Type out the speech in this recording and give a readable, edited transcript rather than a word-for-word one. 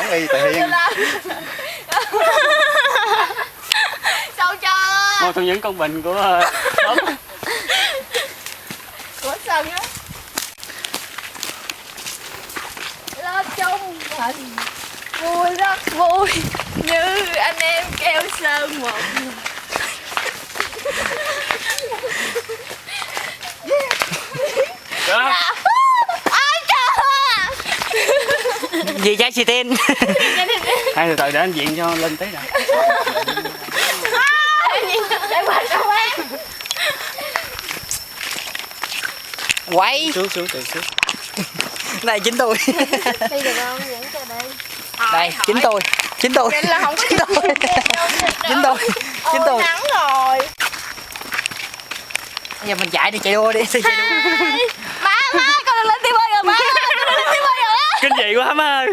giống y Tài Hiên. Sao cho một trong những công bình của sân á. Lên chung hình vui rất vui như anh em keo sơn một người. đó. Ai trời. Gì trái xì tin. Hai từ từ để anh diện cho lên tí nào. Để mình đâu bán. Quay. Xuống từ xuống. Này chính tôi. Đi được không? Dẫn cho đi. Đây, chính tôi. Chính tôi. Vậy là không có Chính tôi. Chính tôi. Chính tôi. Nắng rồi. Giờ mình chạy đi, chạy đua đi. Chạy đua. Má con đừng lên tí bơi rồi má. Con đừng lên tí bơi rồi á. Kinh dị quá má ơi.